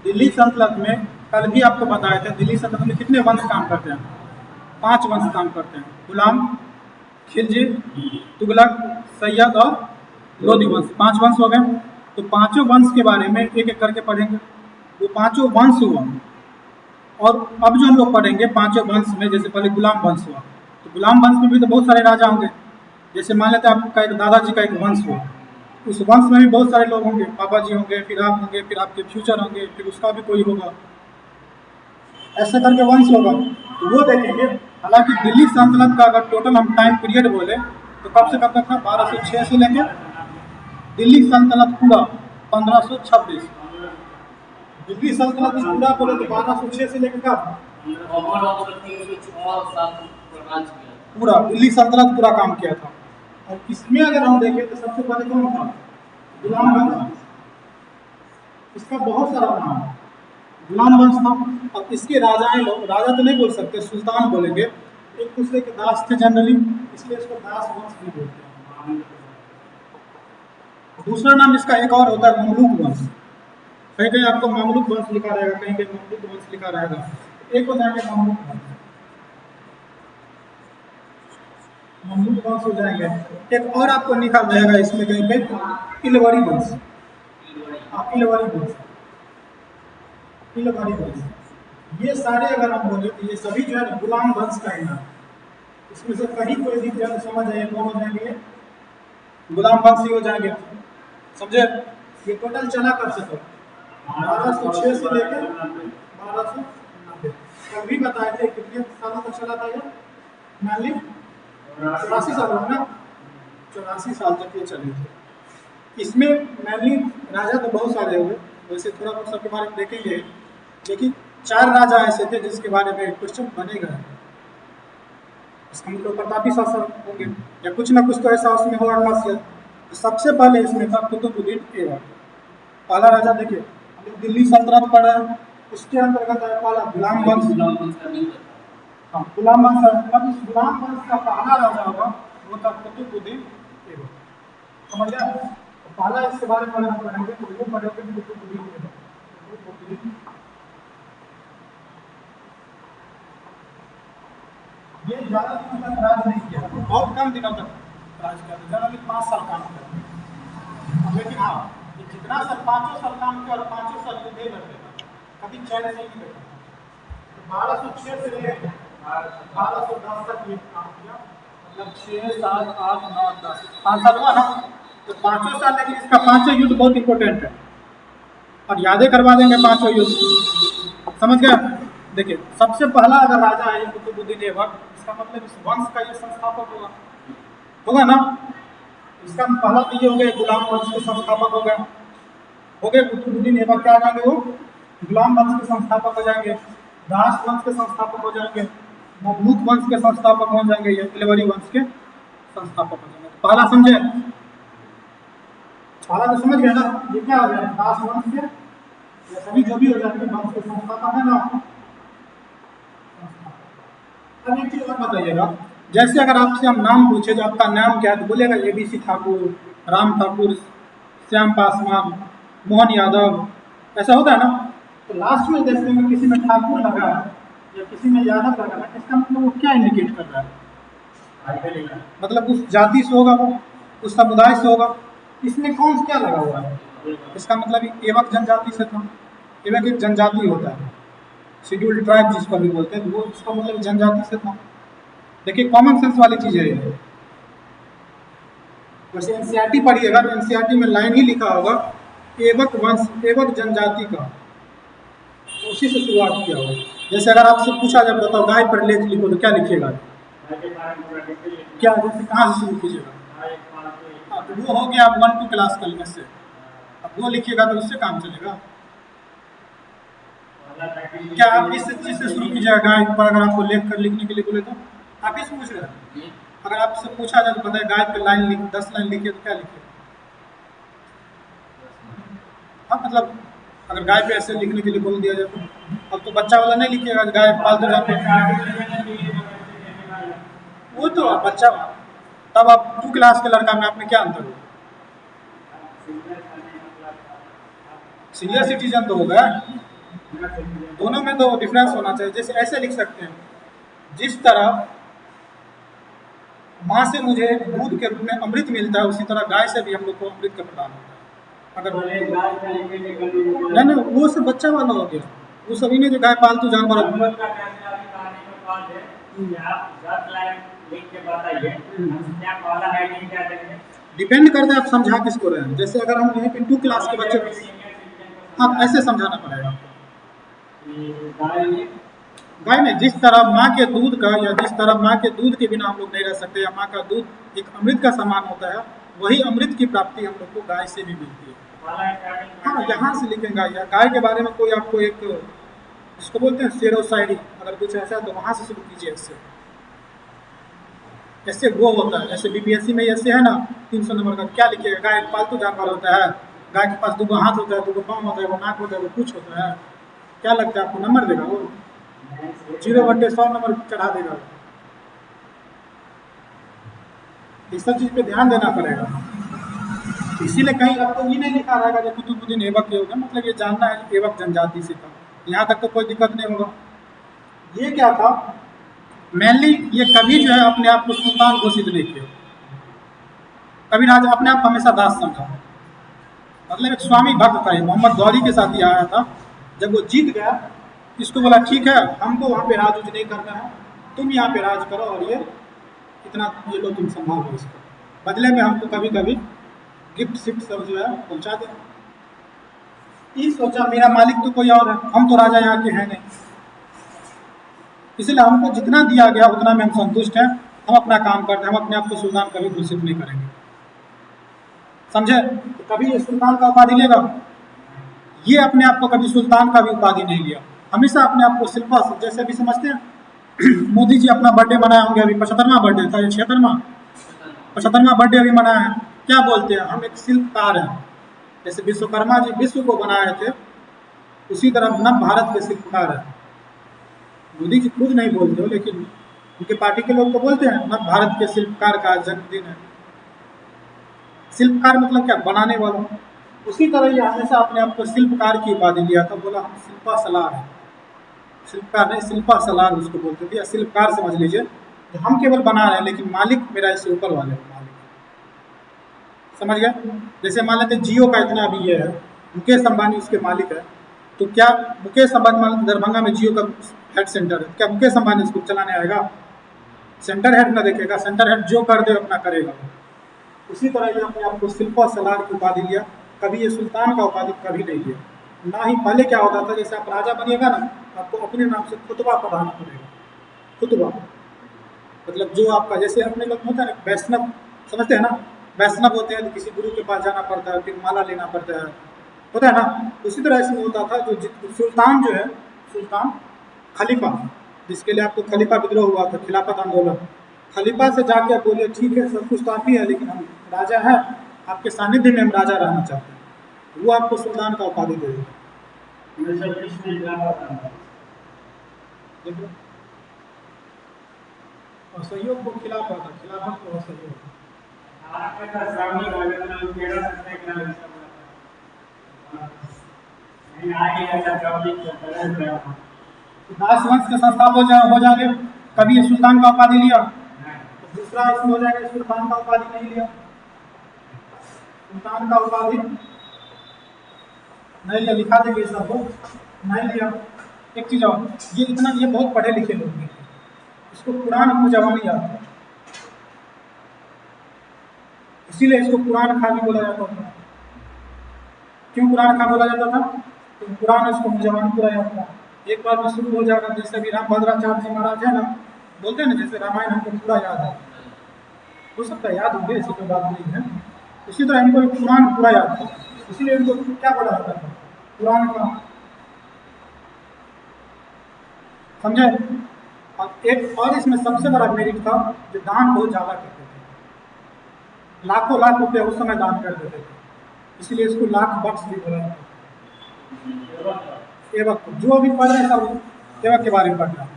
दिल्ली सल्तनत में कल भी आपको बताए थे, दिल्ली सल्तनत में कितने वंश काम करते हैं? 5 वंश काम करते हैं। गुलाम, खिलजी, तुगलक, सैयद और लोधी वंश। 5 वंश हो गए। तो पांचों वंश के बारे में एक एक करके पढ़ेंगे। वो पांचों वंश हुआ, और अब जो हम लोग पढ़ेंगे पांचों वंश में, जैसे पहले गुलाम वंश हुआ, तो गुलाम वंश में भी तो बहुत सारे राजा होंगे। जैसे मान लेते हैं आपका एक दादाजी का एक वंश हुआ, उस वंश में भी बहुत सारे लोग होंगे, पापा जी होंगे, फिर आप होंगे, फिर आपके फ्यूचर होंगे, फिर उसका भी कोई होगा, ऐसे करके वंश होगा। तो वो देखेंगे। हालांकि दिल्ली सल्तनत का अगर टोटल हम टाइम पीरियड बोले तो कब से कब तक था? 1206 से लेके दिल्ली सल्तनत पूरा 1526। दिल्ली सल्तनत पूरा बोले तो 1206 से लेकर कब पूरा दिल्ली सल्तनत पूरा काम किया था। और इसमें अगर हम देखें तो सबसे पहले कौन था? गुलाम वंश। इसका बहुत सारा नाम है, गुलाम वंश था। और इसके राजाएं लोग, राजा तो नहीं बोल सकते, सुल्तान बोलेंगे, एक दूसरे के दास थे जनरली, इसलिए इसको दास वंश भी बोलते हैं। दूसरा नाम इसका एक और होता है ममलूक वंश। कहीं कहीं आपको ममलूक वंश लिखा रहेगा, कहीं कहीं ममलूक वंश लिखा रहेगा। एक हो जाएंगे ममलूक वंश, ममलूक वंश हो जाएंगे। एक और आपको लिखा रहेगा इसमें कहीं पे इलवरी वंश। इलवरी वंश, इलवरी वंश। ये सारे अगर हम बोले तो ये सभी जो है गुलाम वंश का ही नाम। इसमें से कहीं कोई भी जन समझ आए कौन हो जाएंगे? गुलाम वंश ही हो जाएंगे। समझे? ये टोटल चला कर सको 1206 से लेकर 1290। कभी बताए थे कितने सालों तक चला था ये? मैनली 84 साल हो ना, 84 साल तक ये चले थे। इसमें मैनली राजा तो बहुत सारे हुए, वैसे थोड़ा बहुत सबके बारे में देखेंगे, लेकिन 4 राजा ऐसे थे जिसके बारे में क्वेश्चन बनेगा। इसका मतलब प्रतापी शासक होंगे या कुछ ना कुछ तो ऐसा उसमें होगा खासियत। तो सबसे पहले इसमें था कुतुबुद्दीन ऐबक। पहला राजा देखिए, दिल्ली सल्तनत पड़ा है, उसके अंतर्गत है पहला गुलाम वंश। हाँ, गुलाम वंश है। अब इस गुलाम वंश का पहला राजा होगा वो था कुतुबुद्दीन ऐबक। समझ गया? तो पहला इसके बारे में हम पढ़ेंगे, तो वो पढ़ेंगे कुतुबुद्दीन ऐबक। ये ज़्यादा दिनों तक राज नहीं किया, बहुत कम दिनों तक राज किया, जनरली 5 साल काम किया। लेकिन हाँ, ये जितना साल 5 साल काम किया और 5 साल युद्ध ही लड़ते थे, कभी चैन से नहीं बैठा। तो 1206 से लेकर 1210 तक ये काम किया, मतलब 6, 7, 8, 9, 10, 5 साल हुआ ना। तो 5 साल, लेकिन इसका 5 युद्ध बहुत इंपॉर्टेंट है और यादें करवा देंगे 5 युद्ध। समझ गया? देखिए, सबसे पहला अगर राजा है कुतुबुद्दीन ऐबक, इसका मतलब इस वंश का ये संस्थापक होगा ना। इसका पहला तो ये हो गया गुलाम वंश के संस्थापक हो गए कुतुबुद्दीन ऐबक। क्या आ जाएंगे वो? गुलाम वंश के संस्थापक हो जाएंगे, दास वंश के संस्थापक हो जाएंगे, ममलूक वंश के संस्थापक हो जाएंगे, या इलवरी वंश के संस्थापक हो जाएंगे। तो पहला समझे? पहला तो समझ गया ना, ये क्या हो गया? दास वंश के या सभी जो भी हो जाएंगे वंश के संस्थापक है ना। अब एक चीज और बताइएगा, जैसे अगर आपसे हम नाम पूछे तो आपका नाम क्या है, तो बोलेगा ABC ठाकुर, राम ठाकुर, श्याम पासवान, मोहन यादव, ऐसा होता है ना। तो लास्ट में जैसे में किसी में ठाकुर लगा या किसी में यादव लगा ना, इसका मतलब वो क्या इंडिकेट कर रहा है? मतलब उस जाति से होगा, वो उस समुदाय से होगा। इसमें कौन क्या लगा हुआ है? इसका मतलब ऐबक जनजाति से था। ऐबक एक जनजाति होता है, शेड्यूल्ड ट्राइब जिसको भी बोलते हैं, वो उसका मतलब जनजाति से था। देखिए, कॉमन सेंस वाली चीज है ये। वैसे एनसीईआरटी पढ़िएगा तो एनसीईआरटी में लाइन ही लिखा होगा ऐबक वंश, ऐबक जनजाति का, तो उसी से शुरुआत किया होगा। जैसे अगर आपसे पूछा जाए बताओ गाय पर लेख लिखो, तो क्या लिखिएगा? क्या, जैसे कहाँ से शुरू कीजिएगा? हाँ, तो वो हो गया आप 1 2 क्लास करने से। अब वो लिखिएगा तो उससे काम चलेगा। क्या आप इस चीज से शुरू कीजिएगा गाय पर? अगर आपको लेख कर लिखने के लिए बोले तो आप इस पूछ रहे हैं। अगर आपसे पूछा जाए तो बताए गाय पे लाइन लिख, 10 लाइन लिखिए, तो क्या लिखिए? हाँ, मतलब अगर गाय पे ऐसे लिखने के लिए बोल दिया जाए तो अब तो बच्चा वाला नहीं लिखिएगा गाय पालतू जानवर। वो तो बच्चा, तब आप 2 क्लास के लड़का में आप में क्या अंतर होगा? सीनियर सिटीजन तो होगा। दोनों में तो डिफरेंस होना चाहिए। जैसे ऐसे लिख सकते हैं, जिस तरह माँ से मुझे दूध के रूप में अमृत मिलता है, उसी तरह गाय से भी हम लोग को अमृत का प्रदान होता है। अगर नहीं नहीं, वो सब बच्चा वाला हो गया, वो सभी ने जो गाय पालतू जानवर डिपेंड करता है आप समझा किसको रहे हैं। जैसे अगर हम यहीं पे 2 क्लास के बच्चे आप ऐसे समझाना पड़ेगा। गाय में जिस तरह माँ के दूध का, या जिस तरह माँ के दूध के बिना हम लोग नहीं रह सकते, या माँ का दूध एक अमृत का समान होता है, वही अमृत की प्राप्ति हम लोग को गाय से भी मिलती है। हाँ, यहाँ से लिखेंगे। या गाय के बारे में कोई आपको एक, इसको बोलते हैं शेरो शायरी, अगर कुछ ऐसा है तो वहाँ से शुरू कीजिए। ऐसे वो होता है, जैसे बीपीएससी में ऐसे है ना 300 नंबर का, क्या लिखिएगा? गाय पालतू जानवर होता है, गाय के पास 2 हाथ होता है, 2 पाँव होता है, वो नाक होता है, वो कुछ होता है, क्या लगता है आपको नंबर देगा? वो 0/100 नंबर चढ़ा देगा। इस सब चीज़ पे ध्यान देना पड़ेगा। इसीलिए कहीं आपको ये नहीं लिखा रहेगा जो कुतुबुद्दीन ऐबक होगा, मतलब ये जानना है ऐबक जनजाति से था, यहाँ तक तो कोई दिक्कत नहीं होगा। ये क्या था, मेनली ये कभी जो है अपने आप को सुल्तान घोषित नहीं किया, कभी राजा अपने आप हमेशा दास समझा। मतलब एक स्वामी भक्त था, मोहम्मद गौरी के साथ ही आया था। जब वो जीत गया, इसको बोला ठीक है, हमको वहाँ पे राज उज नहीं करना है, तुम यहाँ पे राज करो, और ये इतना ये लो तुम संभालो इसको, बदले में हमको कभी कभी गिफ्ट शिफ्ट सब जो है पहुँचा दे। ये सोचा मेरा मालिक तो कोई और है, हम तो राजा यहाँ के हैं नहीं, इसलिए हमको जितना दिया गया उतना में हम संतुष्ट हैं, हम अपना काम करते हैं, हम अपने आप को सुल्तान कभी घोषित नहीं करेंगे। समझे? तो कभी ये सुल्तान का उपाधि लेगा, ये अपने आप को कभी सुल्तान का भी उपाधि नहीं लिया, हमेशा अपने आप को शिल्पा, जैसे अभी समझते हैं मोदी जी अपना बर्थडे मनाए होंगे, अभी 75वां बर्थडे था, 75वां बर्थडे अभी मनाया है। क्या बोलते हैं? हम एक शिल्पकार हैं। जैसे विश्वकर्मा जी विश्व को बनाए थे, उसी तरह नव भारत के शिल्पकार हैं। मोदी जी खुद नहीं बोलते हो, लेकिन उनके पार्टी के लोग तो बोलते हैं नव भारत के शिल्पकार का जन्मदिन है। शिल्पकार मतलब क्या? बनाने वाला। उसी तरह ये हमेशा अपने आप को शिल्पकार की उपाधि लिया था, बोला हम शिल्पा सलार है। शिल्पकार नहीं, शिल्पा सलार उसको बोलते थे, या शिल्पकार समझ लीजिए। तो हम केवल बना रहे हैं, लेकिन मालिक मेरा इससे ऊपर वाले मालिक। समझ गए? जैसे मान लेते जियो का इतना अभी ये है, मुकेश अंबानी उसके मालिक है, तो क्या मुकेश अंबानी मान दरभंगा में जियो का हेड सेंटर है, क्या मुकेश अंबानी उसको चलाने आएगा? सेंटर हेड ना देखेगा, सेंटर हेड जो कर दे अपना करेगा। उसी तरह ये अपने आप को शिल्पा सलार की उपाधि लिया, कभी ये सुल्तान का उपाधि कभी नहीं लिया। ना ही पहले क्या होता था, जैसे आप राजा बनिएगा ना, आपको अपने नाम से खुतबा पढ़ाना पड़ेगा। खुतबा मतलब जो आपका, जैसे अपने लोग होता है ना वैष्णव, समझते हैं ना, वैष्णव होते हैं तो किसी गुरु के पास जाना पड़ता है, फिर माला लेना पड़ता है, होता है ना। उसी तरह ऐसे होता था। जो सुल्तान जो है, सुल्तान खलीफा, जिसके लिए आपको खलीफा विद्रोह हुआ था, खिलाफत आंदोलन, खलीफा से जाके आप बोले ठीक है सब कुछ तो आप ही है, लेकिन हम राजा हैं, आपके सानिध्य में हम राजा रहना चाहते हैं, वो आपको सुल्तान का उपाधि दे देगा। देखो असहयोग को खिलाफ आता, खिलाफत को असहयोग। दास वंश के संस्थापक हो जाएंगे, कभी ये सुल्तान का उपाधि लिया, तो दूसरा इसमें हो जाएगा सुल्तान का उपाधि नहीं लिया, सुल्तान का उपाधि नहीं लिया, लिखा देंगे सबको, नहीं लिया। एक चीज और, ये इतना, ये बहुत पढ़े लिखे लोग हैं, इसको कुरान मुजवानी आता है, इसीलिए इसको कुरान खानी बोला जाता था। क्यों कुरान खान बोला जाता था? तो कुरान इसको मुजवानी पूरा याद था, एक बार में शुरू हो जाएगा। जैसे भी रामभद्राचार्य जी महाराज है ना, बोलते हैं ना जैसे रामायण हमको पूरा याद है, हो सकता है याद होंगे, ऐसी कोई बात नहीं है। इसी तरह इनको कुरान पूरा याद था, इसीलिए इनको क्या बोला जाता था? कुरान का। समझे? और एक और इसमें सबसे बड़ा मेरिट था, जो दान बहुत ज़्यादा करते थे, लाखों लाख रुपये उस समय दान कर देते थे, इसीलिए इसको लाख बख्श भी बोला जाता था। एवक, जो अभी पढ़ रहे सब एवक के बारे में पढ़ रहा,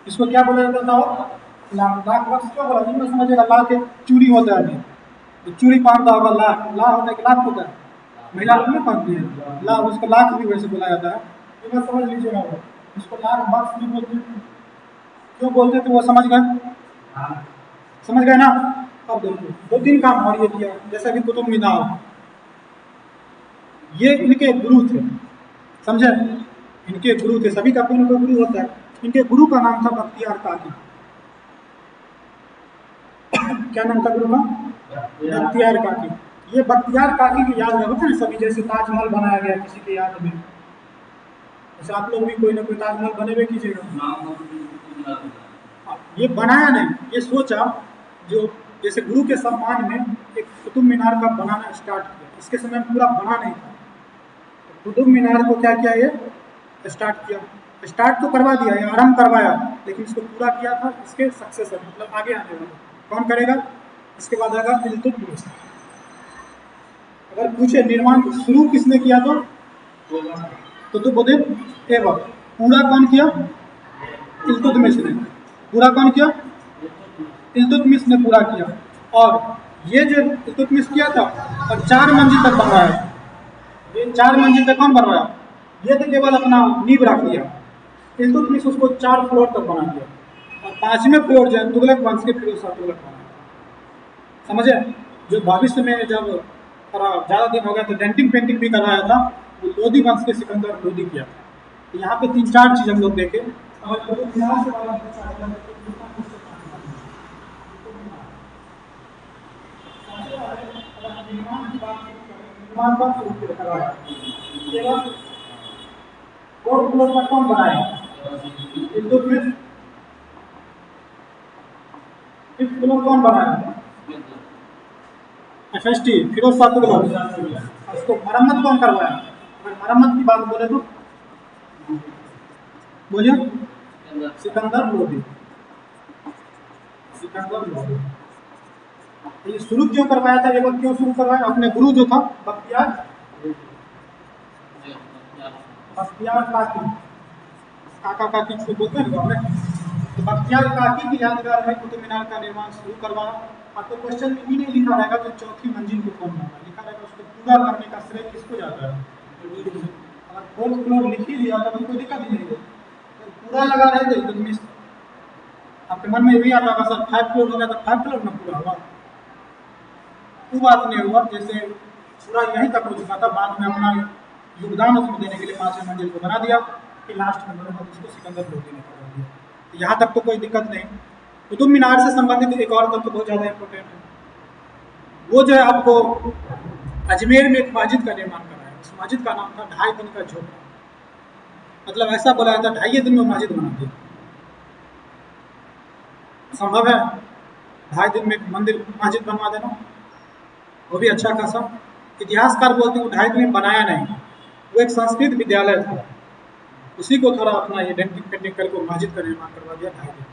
इसको क्या बोला जाता था? लाख बख्श। क्यों बोला? जिनमें समझेगा लाख एक चूड़ी होता है, अभी तो चूड़ी पहनता होगा, लाख लाख होता है कि लाख होता है, महिला लोग नहीं पहनती है लाख, उसको लाख भी वैसे बोला जाता है। ये बात समझ लीजिएगा। इसको लाख बख्श भी बोलते थे। क्यों बोलते थे वो समझ गए? समझ गए ना? अब देखिए 2-3 काम और ये किया, जैसे कि कुतुब मीनार, ये इनके गुरु थे, समझे? इनके गुरु थे, सभी का कोई ना कोई गुरु होता है। इनके गुरु का नाम था बख्तियार काकी। क्या नाम था गुरु का? बख्तियार काकी। ये बख्तियार काकी की याद में होता है सभी, जैसे ताजमहल बनाया गया किसी की याद में, जैसे आप लोग भी कोई ना कोई ताजमहल बने हुए कीजिएगा। ये बनाया नहीं, ये सोचा जो जैसे गुरु के सम्मान में एक कुतुब मीनार का बनाना स्टार्ट किया। इसके समय में पूरा बना नहीं था, तो कुतुब मीनार को क्या किया, ये स्टार्ट किया। स्टार्ट तो करवा दिया, ये आरंभ करवाया, लेकिन इसको पूरा किया था इसके सक्सेसर, मतलब आगे आने वाला कौन करेगा? इसके बाद आएगा इल्तुतमिश। अगर पूछे निर्माण शुरू किसने किया तो कुतुबुद्दीन ऐबक। पूरा कौन किया? इल्तुतमिश ने। पूरा कौन किया? इल्तुतमिश ने पूरा किया। और ये जो इल्तुतमिश किया था, और 4 मंजिल तक बनवाया। ये 4 मंजिल तक कौन बनवाया? ये तो केवल अपना नींव रख दिया। इल्तुतमिश उसको 4 फ्लोर तक बना दिया, और 5वें फ्लोर जो है तुगलक वंश के फिरोज शाह तुगलक बनाया। समझे? जो भविष्य में जब थोड़ा ज़्यादा दिन हो गया तो डेंटिंग पेंटिंग भी करवाया था, वो लोधी वंश के सिकंदर लोधी किया था। तो यहाँ पे 3-4 चीज़ हम लोग देखे। कौन बनाया? इल्तुतमिश। कौन बनाया? FST फिरोज शाह तुगलक। उसको मरम्मत कौन करवाया? अगर मरम्मत की बात बोले तो बोलिए सिकंदर लोधी। सिकंदर लोधी। ये शुरू क्यों करवाया था? ये बात क्यों शुरू करवाया? अपने गुरु जो था बख्तियार काकी, काका काकी को बोलते हैं गाँव में, तो बख्तियार काकी की यादगार में कुतुब मीनार का निर्माण शुरू करवाया। आपको क्वेश्चन में भी नहीं लिखा रहेगा तो 4थी मंजिल को कौन बनाया, लिखा रहेगा उसको पूरा करने का श्रेय किसको जाता है? अगर 4th फ्लोर लिख ही दिया तो कोई दिक्कत नहीं है, तो पूरा लगा रहे थे इल्तुतमिश। आपके मन में भी आता होगा सर 5 फ्लोर हो गया तो 5 फ्लोर में पूरा हुआ, वो बात नहीं हुआ। जैसे पूरा यहीं तक हो चुका था, बाद में अपना योगदान उसमें देने के लिए 5वें मंजिल को बना दिया, फिर लास्ट में बना उसको सिकंदर लोधी ने करवा दिया। तो यहाँ तक तो कोई दिक्कत नहीं। कुतुब मीनार से संबंधित एक और तत्व बहुत ज़्यादा इंपॉर्टेंट है, वो जो है आपको अजमेर में एक मस्जिद का निर्माण कराया। उस मस्जिद का नाम था 2.5 दिन का झोपड़ा। मतलब ऐसा बोला था 2.5 दिन में मस्जिद बना दी। संभव है 2.5 दिन में मंदिर मस्जिद बनवा देना? वो भी अच्छा खासा। इतिहासकार बोलते हैं वो 2.5 दिन में बनाया नहीं, वो एक संस्कृत विद्यालय था, उसी को थोड़ा अपना ये डेंटिंग पेंटिंग करके मस्जिद का निर्माण करवा दिया 2.5 दिन।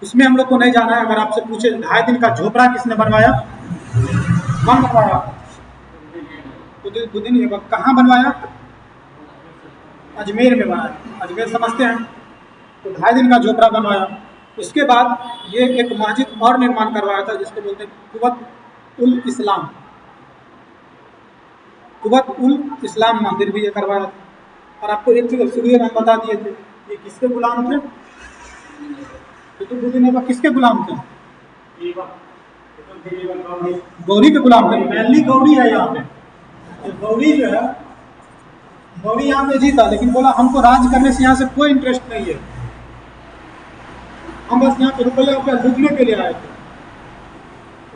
उसमें हम लोग को नहीं जाना है। अगर आपसे पूछे 2.5 दिन का झोपड़ा किसने बनवाया, कौन बनवाया? कुतुबुद्दीन ऐबक। कहाँ बनवाया? अजमेर में बनाया। अजमेर समझते हैं, तो 2.5 दिन का झोपड़ा बनवाया। उसके बाद ये एक मस्जिद और निर्माण करवाया था जिसको बोलते हैं कुव्वत उल इस्लाम। कुव्वत उल इस्लाम मंदिर भी ये करवाया था। और आपको एक चीज़ शुरू में हम बता दिए थे, ये किसके गुलाम थे? कुतुबुद्दीन ऐबक किसके गुलाम थे? गौरी के गुलाम थे। मेनली गौरी है यहाँ पे। गौरी जो है, गौरी यहाँ पे जीता, लेकिन बोला हमको राज करने से यहाँ से कोई इंटरेस्ट नहीं है, हम बस यहाँ पे रुपया लूटने के लिए आए थे।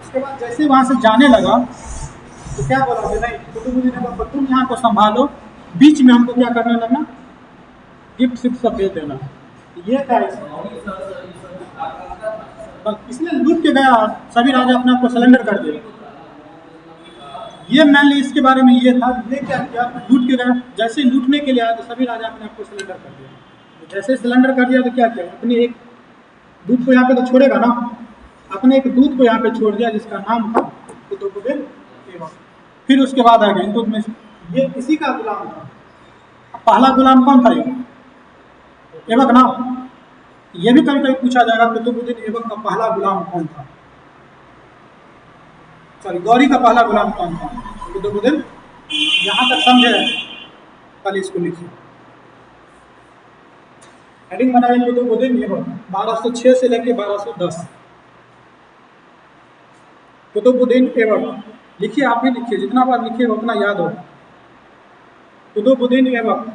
उसके बाद जैसे वहाँ से जाने लगा तो क्या बोला कि नहीं, कुतुबुद्दीन ऐबक तुम यहाँ को संभालो, बीच में हमको क्या करने लगना, गिफ्ट सिफ्ट सब दे देना। ये था इसलिए लूट के गया, सभी राजा अपने आप को सरेंडर कर दिया। ये मेनली इसके बारे में ये था। ये क्या किया, लूट के गया, जैसे लूटने के लिए आया तो सभी राजा अपने आप को सरेंडर कर दिया। तो जैसे सरेंडर कर दिया तो क्या किया, अपने एक दूत को यहाँ पे तो छोड़ेगा ना, अपने एक दूत को यहाँ पे छोड़ दिया जिसका नाम था कुतुबुद्दीन ऐबक। फिर उसके बाद आ गए तो ये किसी का गुलाम था। पहला गुलाम कौन था? ऐबक ना। ये भी कभी कभी पूछा जाएगा कुतुबुद्दीन ऐबक का पहला गुलाम कौन था, सॉरी गौरी का पहला गुलाम कौन था? कुतुबुद्दीन। यहाँ तक समझे? पहले इसको लिखिए। हेडिंग बनाइए कुतुबुद्दीन ऐबक 1206 से लेके 1210। कुतुबुद्दीन ऐबक लिखिए, आप ही लिखिए, जितना बार लिखिए उतना याद होगा। कुतुबुद्दीन ऐबक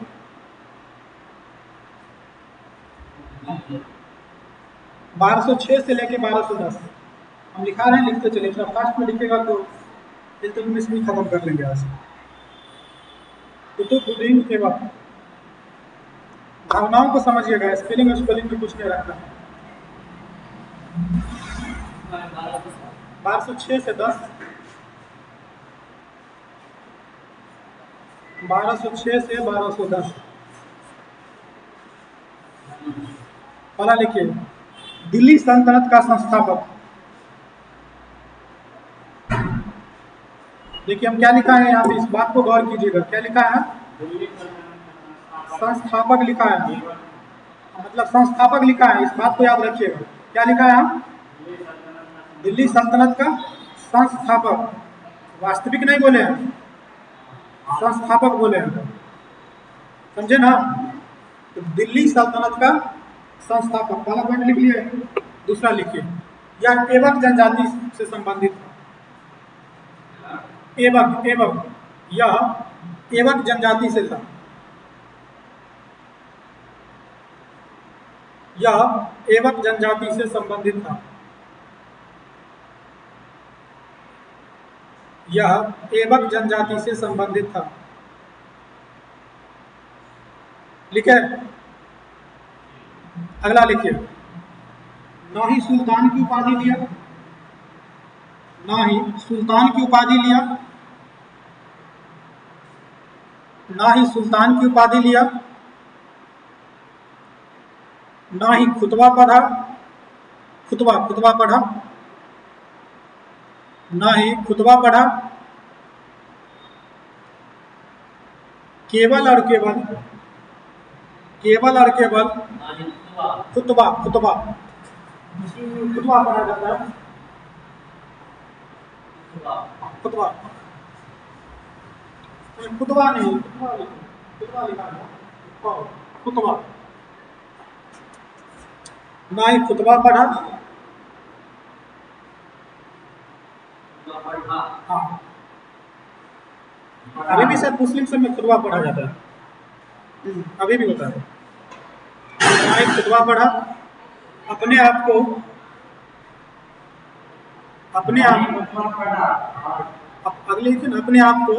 1206 से लेके 1210 हम लिखा रहे हैं, लिखते चलिए। थोड़ा फास्ट में लिखेगा तो इल्तुतमिश भी खत्म कर लेंगे आज। कुतुबुद्दीन ऐबक, भावनाओं को समझिएगा, स्पेलिंग में कुछ नहीं रखना। 1206 से 10, 1206 से 1210 पढ़ा लिखिए। दिल्ली सल्तनत का संस्थापक। देखिए हम क्या लिखा है यहाँ पे, इस बात को गौर कीजिएगा। क्या लिखा है? संस्थापक लिखा है, मतलब संस्थापक लिखा है, इस बात को याद रखिएगा। क्या लिखा है? दिल्ली सल्तनत का संस्थापक, वास्तविक नहीं बोले हैं, संस्थापक बोले हैं, समझे ना? तो दिल्ली सल्तनत का संस्थापक, पहला पॉइंट लिख लिए। दूसरा लिखिए, यह ऐबक जनजाति से संबंधित है। ऐबक, ऐबक, यह ऐबक जनजाति से था। यह ऐबक जनजाति से संबंधित था। यह ऐबक जनजाति से संबंधित था। लिखे? अगला लिखिए, ना ही सुल्तान की उपाधि लिया, ना ही सुल्तान की उपाधि लिया, ना ही सुल्तान की उपाधि लिया, ना ही खुतबा पढ़ा, खुतबा पढ़ा, ना ही खुतबा पढ़ा, केवल और केवल, केवल और केवल खुतबा खुतबा पढ़ा जाता है। खुतबा खुतबा नहीं, खुतबा लिखा है, खुतबा। ना ही खुतबा पढ़ा, हाँ, अभी भी सर मुस्लिम सब में खुतबा पढ़ा जाता है, अभी भी होता है। ना ही खुतबा पढ़ा, अपने आप को, अपने आप, अगले दिन अपने आप को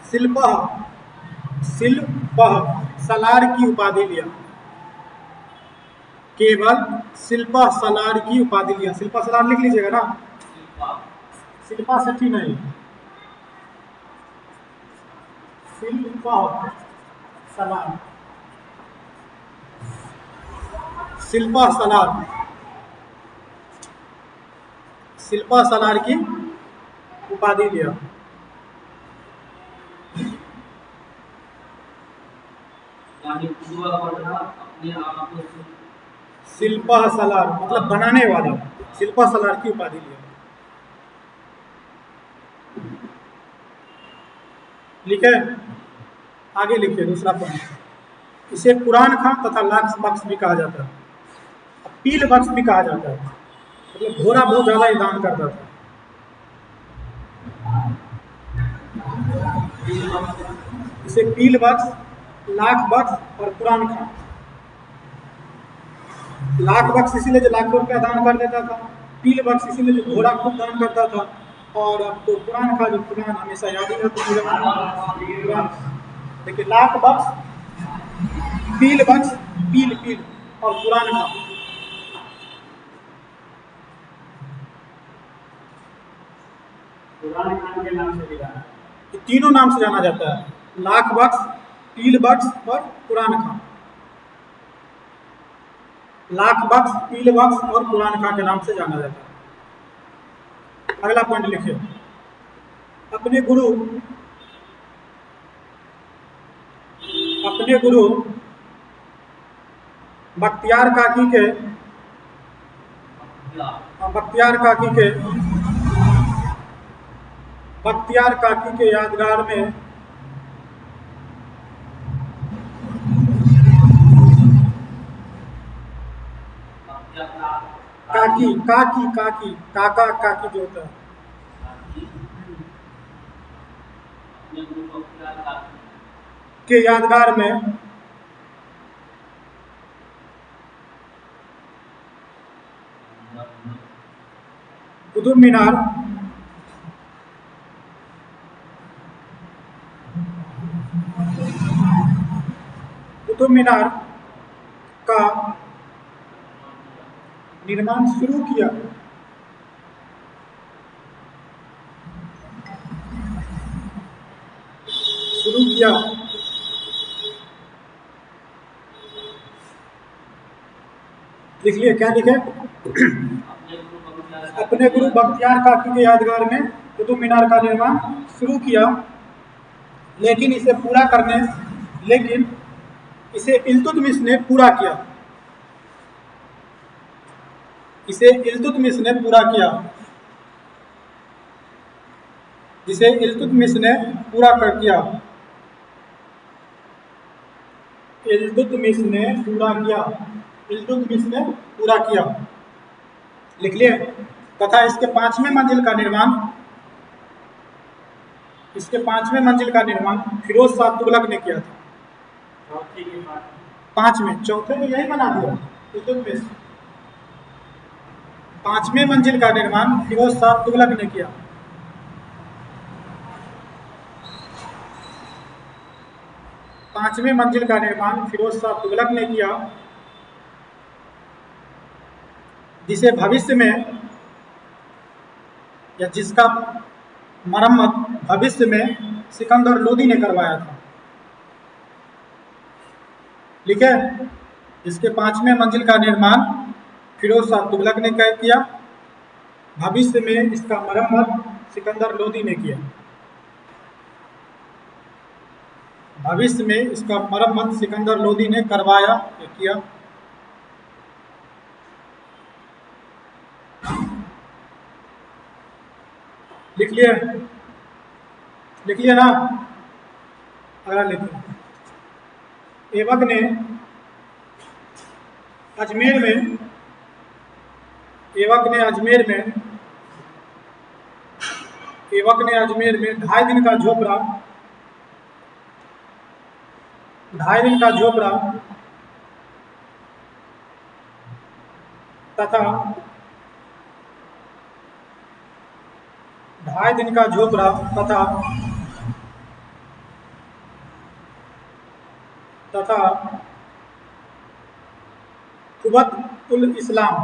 शिल्पः सलार की उपाधि लिया। केवल शिल्पः सलार की उपाधि लिया। शिल्पा सलार लिख लीजिएगा ना, शिल्पा सेठी नहीं, शिल्पः सलार, शिल्पा सलार, शिल्पा सलार की उपाधि लिया। शिल्पा सलार मतलब बनाने वाला, शिल्पा सलार की उपाधि लिया। लिखे? आगे लिखिए दूसरा पॉइंट। इसे कुरान खां तथा लाख बख्श भी कहा जाता है, पील बख्श भी कहा जाता है, मतलब घोड़ा बहुत ज्यादा ही दान करता था। इसे पील बख्श, लाख बख्श और कुरान खां। लाख बख्श इसीलिए जो लाखों रुपया दान कर देता था, पील बख्श इसीलिए जो घोड़ा खूब दान करता था, और अब तो कुरान खां, जो कुरान हमेशा याद ही रहता है। देखिए लाख बख्श, पील बख्श, पील और कुरान खां। कुरान खान के नाम से भी जाना, ये तीनों नाम से जाना जाता है, लाख बख्श, पील बख्श और कुरान खां। लाख बख्श, पील बख्श और कुरान खां के नाम से जाना जाता है। अगला पॉइंट लिखिए, अपने गुरु बख्तियार काकी के यादगार में काकी काकी काकी काका काकी जो होता है। के यादगार में कुतुब मीनार का निर्माण शुरू किया। लिख लिए, क्या लिखे? अपने गुरु बख्तियार काकी के यादगार में कुतुब मीनार का निर्माण शुरू किया, लेकिन इसे इल्तुतमिश ने पूरा किया। इसे इल्तुतमिश ने पूरा किया। जिसे इल्तुतमिश ने पूरा कर किया। इल्तुतमिश ने पूरा किया। इल्तुतमिश ने पूरा किया। लिख लिए। तथा इसके पांचवें मंजिल का निर्माण फिरोज शाह तुगलक ने किया था। पांचवें, चौथे में यही बना दिया इल्तुतमिश। पांचवें मंजिल का निर्माण फिरोज शाह तुगलक ने किया। पांचवें मंजिल का निर्माण फिरोज शाह तुगलक ने किया, जिसे भविष्य में या जिसका मरम्मत भविष्य में सिकंदर लोदी ने करवाया था। ठीक है, इसके पांचवें मंजिल का निर्माण फिरोज शाह तुगलक ने किया, भविष्य में इसका मरम्मत सिकंदर लोदी ने किया। भविष्य में इसका मरम्मत सिकंदर लोदी ने करवाया या किया। लिख लिए ना? अगला लिखो। ऐबक ने अजमेर में 2.5 दिन का झोपड़ा तथा 2.5 दिन का झोपड़ा तथा कुबत उल इस्लाम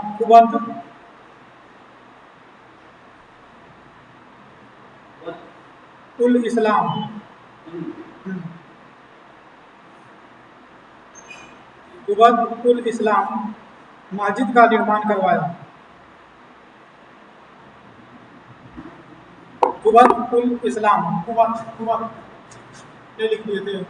कुबत उल इस्लाम मस्जिद का निर्माण करवाया। कुबत उल इस्लाम, कुबत ये लिख दिए थे।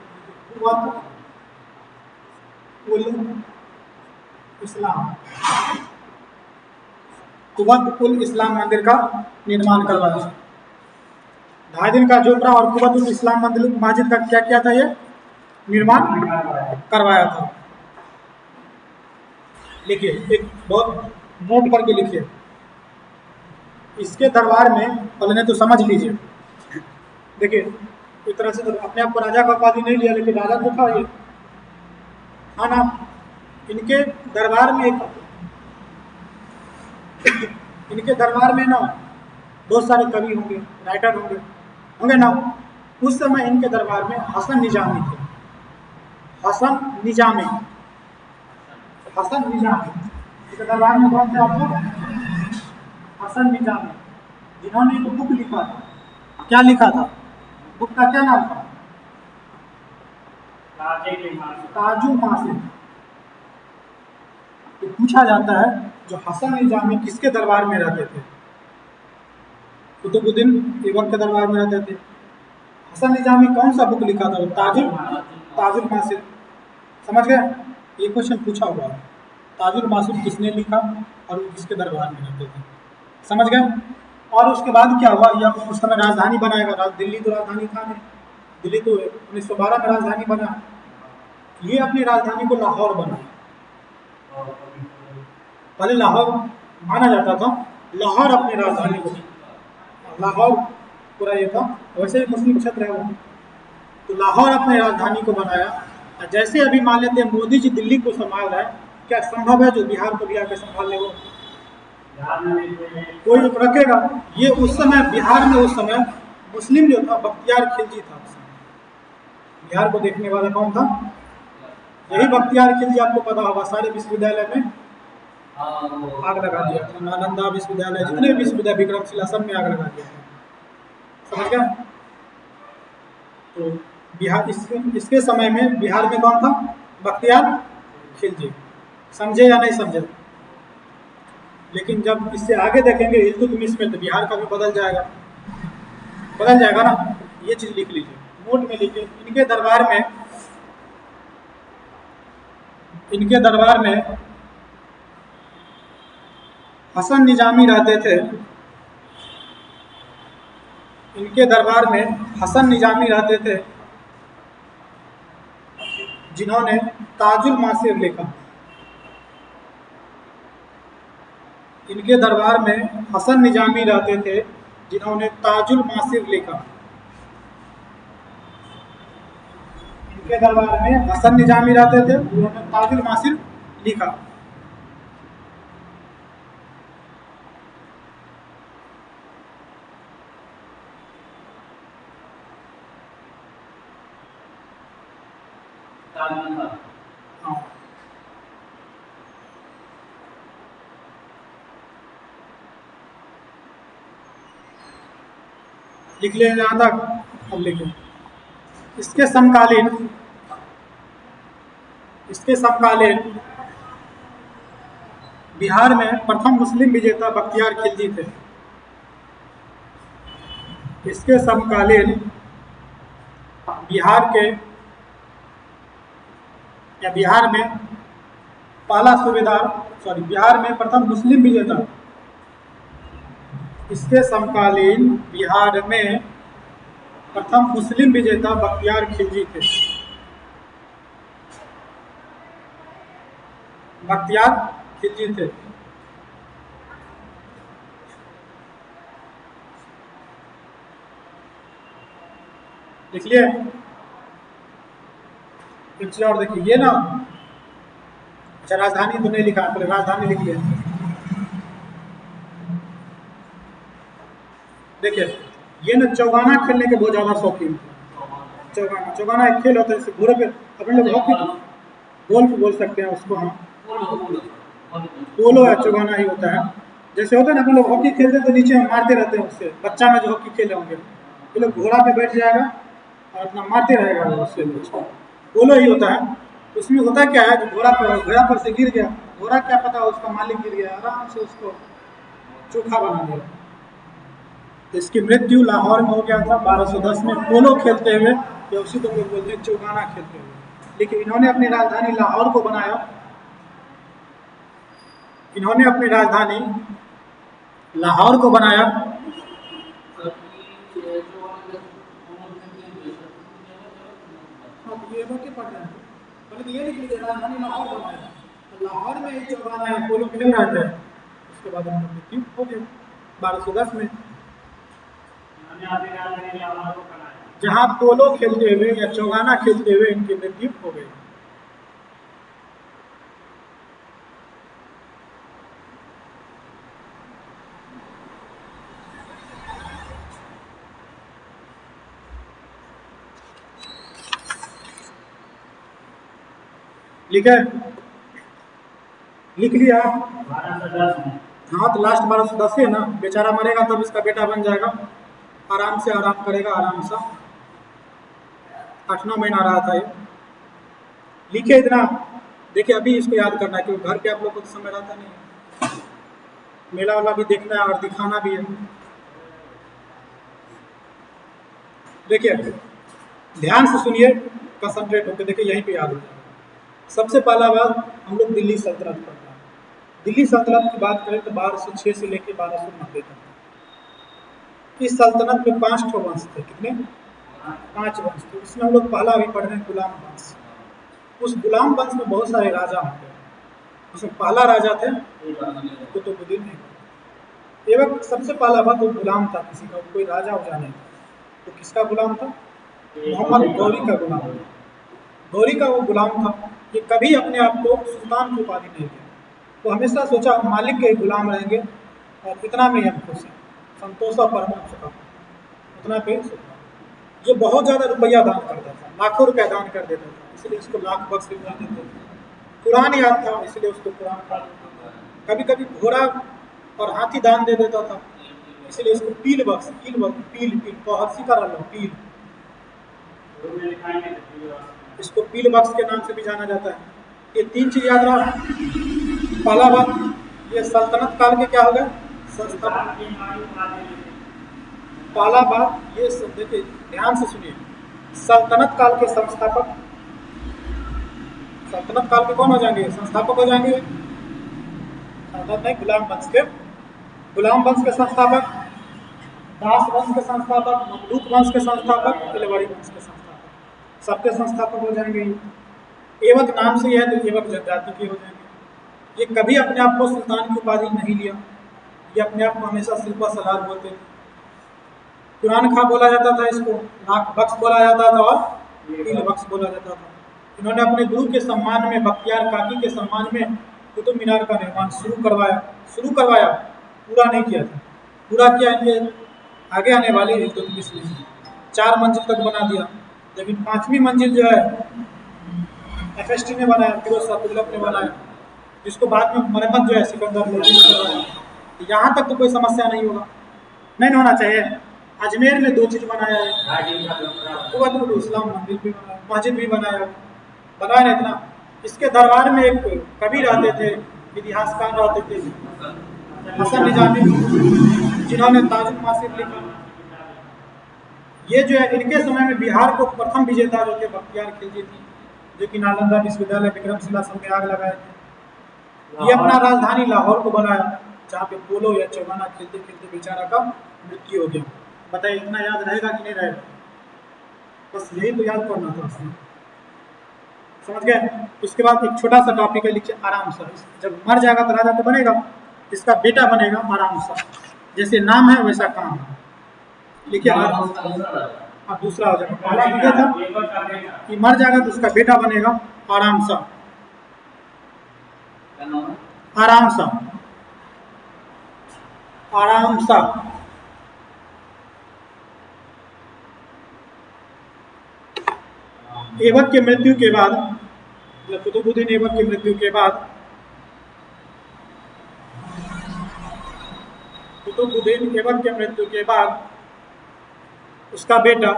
कुबत उल इस्लाम मंदिर का निर्माण करवाया। 2.5 दिन का झोपड़ा और कुबत उल इस्लाम मस्जिद का क्या किया था? ये निर्माण करवाया था। लिखिए, एक बहुत नोट करके लिखिए। इसके दरबार में पहले तो समझ लीजिए। देखिए, एक तरह से तो अपने आप को राजा का उपाधि नहीं लिया, लेकिन राजा तो था ये, हाँ ना। इनके दरबार में ना बहुत सारे कवि होंगे, राइटर होंगे ना। उस समय इनके दरबार में हसन निजामी थे। इसके दरबार में कौन थे आपको? हसन निजामी, जिन्होंने एक बुक लिखा था। क्या लिखा था? बुक का क्या नाम था? ताजुल मासिर। तो पूछा जाता है, जो हसन निजामी किसके दरबार में रहते थे? कुतुबुद्दीन ऐबक के दरबार में रहते थे। हसन निजामी कौन सा बुक लिखा था? ताजुल मासिर। समझ गए? ये क्वेश्चन पूछा हुआ है, ताजुल मासिर किसने लिखा और वो किसके दरबार में रहते थे। समझ गए? और उसके बाद क्या हुआ? या उस समय राजधानी बनाएगा। दिल्ली तो राजधानी था नहीं। दिल्ली तो 1912 में राजधानी बना। ये अपनी राजधानी को लाहौर बना। पहले लाहौर माना जाता था, लाहौर अपनी राजधानी को, लाहौर पूरा ये था, वैसे ही मुस्लिम क्षेत्र है वो, तो लाहौर अपनी राजधानी को बनाया। और जैसे अभी मान लेते हैं मोदी जी दिल्ली को संभाल रहा है, क्या संभव है जो बिहार को भी आके संभाल ले? वो कोई तो रखेगा। ये उस समय बिहार में, उस समय मुस्लिम जो था बख्तियार खिलजी था। उस समय बिहार को देखने वाला कौन था? यही बख्तियार खिलजी, आपको पता होगा, सारे विश्वविद्यालय में आग लगा दिया था। नालंदा विश्वविद्यालय, जितने विश्वविद्यालय, विक्रमशिला, सब में आग लगा दिया था। समझ गया? तो बिहार इसके समय में बिहार में कौन था? बख्तियार खिलजी। समझे या नहीं समझे? लेकिन जब इससे आगे देखेंगे इल्तुतमिश में, तो बिहार का भी बदल जाएगा, बदल जाएगा ना। ये चीज लिख लीजिए, नोट में लिखिए। इनके दरबार में हसन निजामी रहते थे। इनके दरबार में हसन निजामी रहते थे, जिन्होंने ताजुल मासिर लिखा। इनके दरबार में हसन निजामी रहते थे, जिन्होंने ताजुल मासिर लिखा। इनके दरबार में हसन निजामी रहते थे, जिन्होंने ताजुल मासिर लिखा। लिख ले यहाँ तक। अब लिखे इसके समकालीन बिहार में प्रथम मुस्लिम विजेता बख्तियार खिलजी थे। इसके समकालीन बिहार में पहला सूबेदार, बिहार में प्रथम मुस्लिम विजेता, इसके समकालीन बिहार में प्रथम मुस्लिम विजेता बख्तियार खिलजी थे। बख्तियार खिलजी थे। लिख लिए? एक चीज और देखिए, ये ना, अच्छा राजधानी तो नहीं लिखा, पहले राजधानी लिख लिया। देखिए ये ना चौगाना खेलने के बहुत ज्यादा शौकीन थे। चौगाना एक खेल होता है, जैसे घोड़े पे अपने लोग हॉकी गोल्फ बोल सकते हैं उसको, हाँ पोलो है, चौगाना ही होता है। जैसे होता है ना, अपने लोग हॉकी खेलते हैं तो नीचे हम मारते रहते हैं उससे, बच्चा में जो हॉकी खेले होंगे, तो लोग घोड़ा पे बैठ जाएगा और अपना मारते रहेगा वो, उससे पोलो ही होता है। उसमें होता क्या है, घोड़ा पर से गिर गया, घोड़ा क्या पता उसका मालिक गिर गया, आराम से उसको चोखा बना दिया। तो इसकी मृत्यु लाहौर में हो गया था 1210 में, पोलो खेलते हुए, या उसी को लोग बोलते हैं चौगाना खेलते हुए। लेकिन इन्होंने अपनी राजधानी लाहौर को बनाया। इन्होंने अपनी राजधानी लाहौर को बनाया। ये लिख लीजिए, राजधानी लाहौर बनाया, लाहौर में ही चौगाना है, पोलो खेल रहे थे। उसके बाद उनकी मृत्यु हो गई 1210 में। जहां पोलो खेलते हुए या चौगाना खेलते हुए इनकी मृत्यु हो गई। लिख लिया? हाँ, तो लास्ट 1210 है ना, बेचारा मरेगा तब इसका बेटा बन जाएगा, आराम से आराम करेगा, आराम से 8-9 महीना रहा था ये। लिखे इतना। देखिए अभी इसको याद करना है, क्योंकि घर पे आप लोग को तो समय रहता नहीं, मेला वाला भी देखना है और दिखाना भी है। देखिए ध्यान से सुनिए, कंसंट्रेट होकर देखिए, यहीं पे याद हो जाएगा। सबसे पहला बात, हम लोग दिल्ली सल्तनत पढ़ना है। दिल्ली सल्तनत की बात करें तो 1206 से लेकर 1290 तक इस सल्तनत में 5 ठो वंश थे। कितने? 5 वंश थे। इसमें हम लोग पहला अभी पढ़ रहे हैं गुलाम वंश। उस गुलाम वंश में बहुत सारे राजा होंगे। उसमें पहला राजा थे कुतुबुद्दीन ऐबक। ऐबक सबसे पहला बात वो गुलाम था किसी का, कोई राजा उजा नहीं था। तो किसका गुलाम था? मोहम्मद गौरी का गुलाम था। गौरी का वो गुलाम था। ये कभी अपने आप को सुल्तान की उपाधि नहीं दिया। तो हमेशा सोचा मालिक के गुलाम रहेंगे और इतना में हम खुश हैं, संतोषा परम सुखा, उतना पे जो बहुत ज़्यादा रुपया दान करता था, लाखों रुपया दान कर देता था, इसलिए उसको लाख बख्श भी कर देते थे। कुरान याद था इसलिए उसको कुरान पढ़ देते थे। कभी कभी घोड़ा और हाथी दान दे देता था, इसलिए इसको पील बख्श, पील हर्षी का पील, इसको पील बख्श के नाम से भी जाना जाता है। ये 3 चीज याद रहा। पहला बात ये सल्तनत काल के क्या हो गए संस्थापक। पहला बात ये देखिए ध्यान से सुनिए, सल्तनत काल के संस्थापक, सल्तनत काल के कौन हो जाएंगे? संस्थापक हो जाएंगे। सल्तनत नहीं, गुलाम वंश के, गुलाम वंश के संस्थापक, दास वंश के संस्थापक, ममलूक वंश के संस्थापक, तिलवाड़ी वंश के संस्थापक, सबके संस्थापक हो जाएंगे। ऐबक नाम से यह तो ऐबक जनजाति के हो जाएंगे। ये कभी अपने आप को सुल्तान की उपाधि नहीं लिया, ये अपने आप को हमेशा सिर्फ सलार बोलते थे। कुरान खा बोला जाता था, इसको नाक बख्श बोला जाता था और पील बख्श बोला जाता था। इन्होंने अपने गुरु के सम्मान में, बख्तियार काकी के सम्मान में कुतुब मीनार का निर्माण शुरू करवाया, पूरा नहीं किया था। पूरा किया इनके आगे आने वाले इल्तुतमिश ने 4 मंजिल तक बना दिया, लेकिन 5वीं मंजिल जो है FST ने बनाया, फिरोज शाह तुगलक ने बनाया, जिसको बाद में मरम्मत जो है सिकंदर लोधी ने करवाया। यहाँ तक तो कोई समस्या नहीं होगा, नहीं होना चाहिए। अजमेर में 2 चीज़ बनाया है, कुव्वतुल इस्लाम मंदिर भी बनाया, मस्जिद भी बनाया है इतना। इसके दरबार में एक कवि रहते थे, इतिहासकार रहते थे, हसन निजामी, जिन्होंने ताजुल मासिर लिखा। ये जो है इनके समय में बिहार को प्रथम विजेता जो थे बख्तियार खिलजी थी, जो कि नालंदा विश्वविद्यालय विक्रमशिला सब में आग लगाए थे। ये अपना राजधानी लाहौर को बनाया, जहाँ पे पोलो या चौगाना खेलते खेलते बेचारा का मृत्यु हो गया। बताइए इतना याद रहेगा कि नहीं रहेगा? बस यही तो याद करना था उसमें, समझ गए? उसके बाद एक छोटा सा टॉपिक है, लिखिए आराम सा। जब मर जाएगा तो राजा तो बनेगा, इसका बेटा बनेगा आराम सा। जैसे नाम है वैसा काम है, लिखिए आराम सा। अब दूसरा हो जाएगा, पहला लिखा था कि मर जाएगा तो उसका बेटा बनेगा आराम सा। आराम सा, आराम सा। ऐबक के मृत्यु के बाद, कुतुबुद्दीन ऐबक की मृत्यु के बाद, कुतुबुद्दीन ऐबक के मृत्यु के बाद उसका बेटा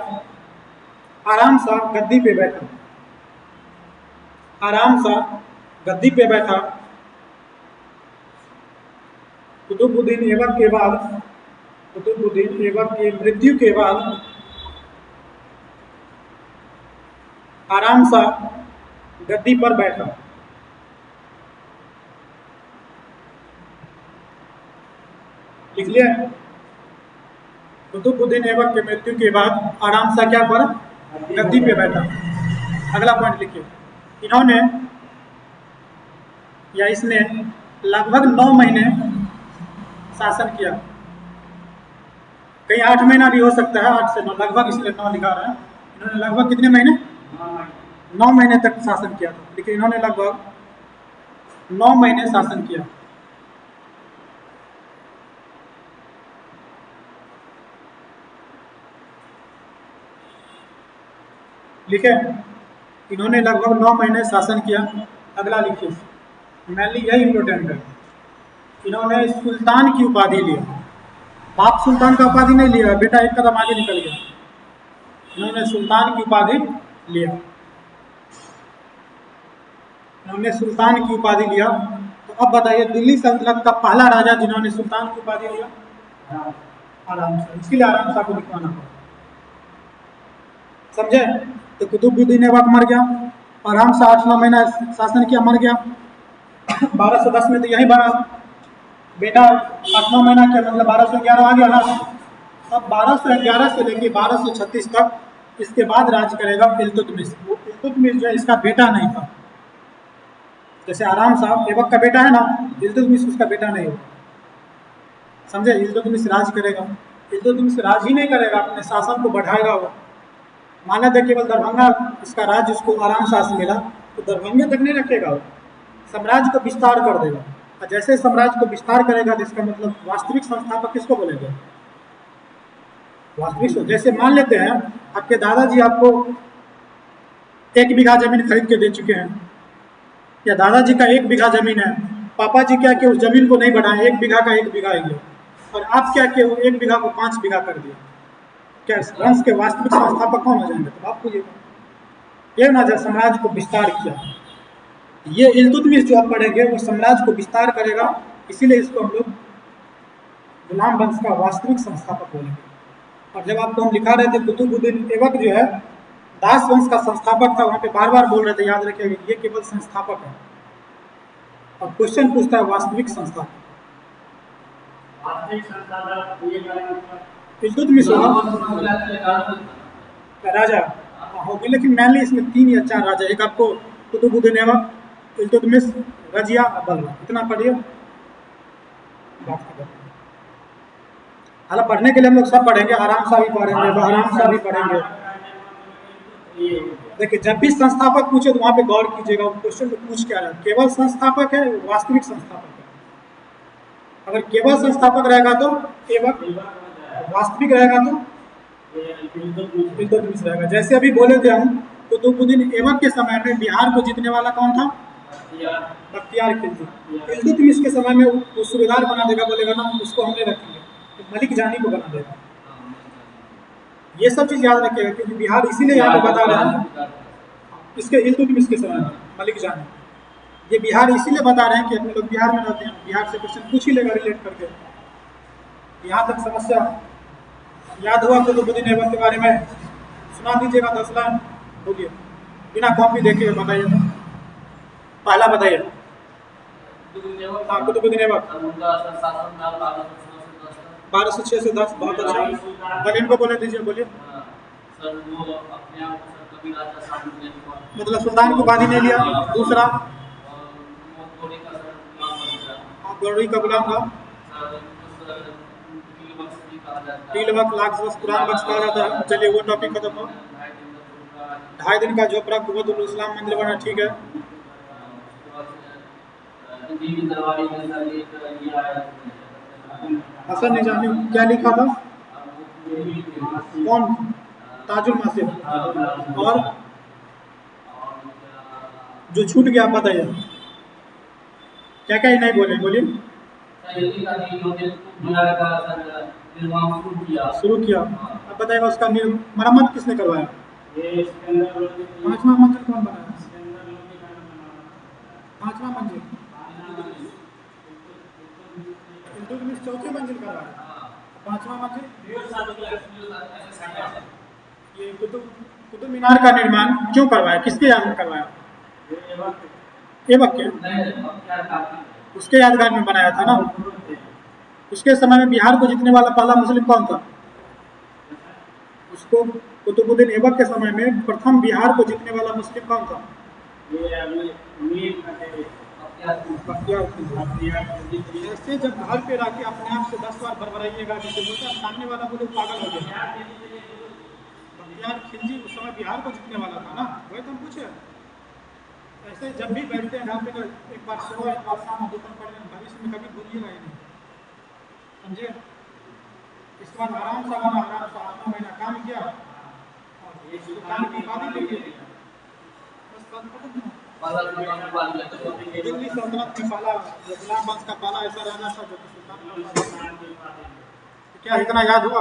आराम सा गद्दी पे बैठा, आराम सा गद्दी पे बैठा। कुतुबुद्दीन ऐबक के बाद, कुतुबुद्दीन ऐबक की मृत्यु के बाद आराम सा गद्दी पर बैठा। लिख लिया? कुतुबुद्दीन ऐबक के मृत्यु के बाद आराम सा क्या पर गद्दी पे बैठा। अगला पॉइंट लिखिए, इन्होंने या इसने लगभग 9 महीने शासन किया। कहीं 8 महीना भी हो सकता है, 8 से 9 लगभग, इसलिए 9 लिखा रहा है। इन्होंने लगभग कितने महीने? 9 महीने तक शासन किया था। लेकिन इन्होंने लगभग 9 महीने शासन किया। लिखे, इन्होंने लगभग 9 महीने शासन किया। अगला लिखिए, मेनली यही इंपॉर्टेंट है। इन्होंने सुल्तान की उपाधि लिया। बाप सुल्तान का उपाधि नहीं लिया, बेटा एक कदम आगे निकल गया। इन्होंने सुल्तान की उपाधि लिया, इन्होंने सुल्तान की उपाधि लिया। तो अब बताइए दिल्ली सल्तनत का पहला राजा जिन्होंने सुल्तान की उपाधि लिया? आराम सा। इसके लिए आराम सा को लिखवाना पड़ा, समझे? तो कुतुबुद्दीन ऐबक मर गया, आराम सा 8-9 महीना शासन किया, मर गया। 1210 में तो यही बना बेटा, 8-9 महीना क्या मतलब 1211 आ गया ना। अब 1211 से लेके 1236 तक इसके बाद राज करेगा इल्तुतमिश। वो इल्तुतमिश जो है इसका बेटा नहीं था, जैसे आराम साहब ऐबक का बेटा है ना, इल्तुतमिश उसका बेटा नहीं होगा, समझे। इल्तुतमिश राज करेगा, इल्तुतमिश राज ही नहीं करेगा, अपने शासन को बढ़ाएगा वो। माना था केवल दरभंगा इसका राज्य उसको आराम शाह से मिला, तो दरभंगे तक नहीं रखेगा वो, साम्राज्य को विस्तार कर देगा। और जैसे साम्राज्य को विस्तार करेगा तो इसका मतलब वास्तविक संस्थापक किसको बोलेंगे? वास्तविक। जैसे मान लेते हैं आपके दादाजी आपको 1 बीघा जमीन खरीद के दे चुके हैं, या दादाजी का 1 बीघा जमीन है, पापा जी क्या कि उस जमीन को नहीं बढ़ाए, 1 बीघा का 1 बीघा ही है, और आप क्या किए, वो 1 बीघा को 5 बीघा कर दिया, क्या वंश के वास्तविक संस्थापक कौन हो जाएंगे? तो आप पूछिएगा। ये ना जब साम्राज्य को विस्तार किया, ये इल्तुतमिश जो आप पढ़ेंगे वो साम्राज्य को विस्तार करेगा, इसीलिए इसको हम लोग गुलाम वंश का वास्तविक संस्थापक बोलेंगे। और जब आपको हम लिखा रहे थे कुतुबुद्दीन ऐबक जो है दास वंश का संस्थापक था, वहाँ पे बार बार बोल रहे थे, याद रखिएगा ये केवल संस्थापक है, और क्वेश्चन पूछता है वास्तविक संस्थापक। इल्तुतमिश राजा होगी, लेकिन मैनली इसमें 3 या 4 राजा, एक आपको कुतुबुद्दीन ऐबक, इल्तुतमिश, रजिया, बलबन, इतना पढ़िए। हालांकि पढ़ने के लिए हम लोग सब पढ़ेंगे, आराम शाह भी पढ़ेंगे, बहराम शाह भी पढ़ेंगे। देखिए जब भी संस्थापक पूछे तो वहाँ पे गौर कीजिएगा, क्वेश्चन में पूछ क्या रहा है, केवल संस्थापक है, वास्तविक संस्थापक है। अगर केवल संस्थापक रहेगा तो ऐबक, वास्तविक रहेगा तो इल्तुतमिश रहेगा। जैसे अभी बोले थे हम, कुतुबुद्दीन ऐबक के समय में बिहार को जीतने वाला कौन था? बख्तियार खिलजी। इल्तुतमिश के समय में वो सूबेदार बना देगा, बोलेगा ना उसको हमने रखेंगे, तो मलिक जानी को बना देगा। ये सब चीज़ याद रखिएगा, क्योंकि बिहार इसीलिए यहाँ पे बता रहे हैं, इसके इल्तुतमिश के समय में मलिक जानी, ये बिहार इसीलिए बता रहे हैं कि अपने लोग बिहार में रहते हैं, बिहार से क्वेश्चन पूछ ही लेगा रिलेट करके। यहाँ तक समस्या याद हुआ? कुतुबुद्दीन ऐबक के बारे में सुना दीजिएगा 10 लाइन, बोलिए, बिना कॉपी देखे बताइए। पहला बताइए। हाँ, कुतुबुद्दीन ऐबक 1206 से 10, बहुत अच्छा। बगल को बोले दीजिए, बोलिए। मतलब सुल्तान को बादी नहीं लिया। दूसरा गौरी का गुलाम था, टीलबख्श, लाखबख्श, कुरान बख्श कहा जाता है। चलिए वो टॉपिक खत्म हो। 2.5 दिन का झोपड़ा कुव्वतुल इस्लाम मंदिर बना, ठीक है। हसन निजामी क्या लिखा था? कौन? ताजुल मासिर। और जो छूट गया आप बताइए, क्या क्या नहीं बोले, बोलिए। शुरू किया, अब बताइएगा उसका मरम्मत किसने करवाया? 5वां मंजिल कौन बनाया? 5वां मंजिल इल्तुतमिश 4थी मंजिल करवाया, 5वां मंजिल। ये कुतुब मीनार का निर्माण क्यों करवाया, किसके याद में करवाया? ऐबक के, उसके यादगार में बनाया था ना। उसके समय में बिहार को जीतने वाला पहला मुस्लिम कौन था? उसको कुतुबुद्दीन ऐबक के समय में प्रथम बिहार को जीतने वाला मुस्लिम कौन था? ऐसे जब घर पे रह के अपने आप से 10 बार बरबराइएगा, जैसे बोलता है सामने वाला बोले पागल हो गया। बख्तियार खिलजी उस समय बिहार को जीतने वाला था ना, वही तो हम पूछे। ऐसे जब भी बैठते हैं घर पे, एक बार सुबह, एक बार शाम, दोपहर पढ़ने, भविष्य में कभी भूलिएगा ही नहीं, समझे। इस बार आराम से आना, आराम से 8 महीना काम किया और काम की बात ही लीजिए, बस बात खत्म। दिल्ली सल्तनत में पहला गुलाम वंश का पहला ऐसा रहना था जो सुल्तान, क्या इतना याद हुआ?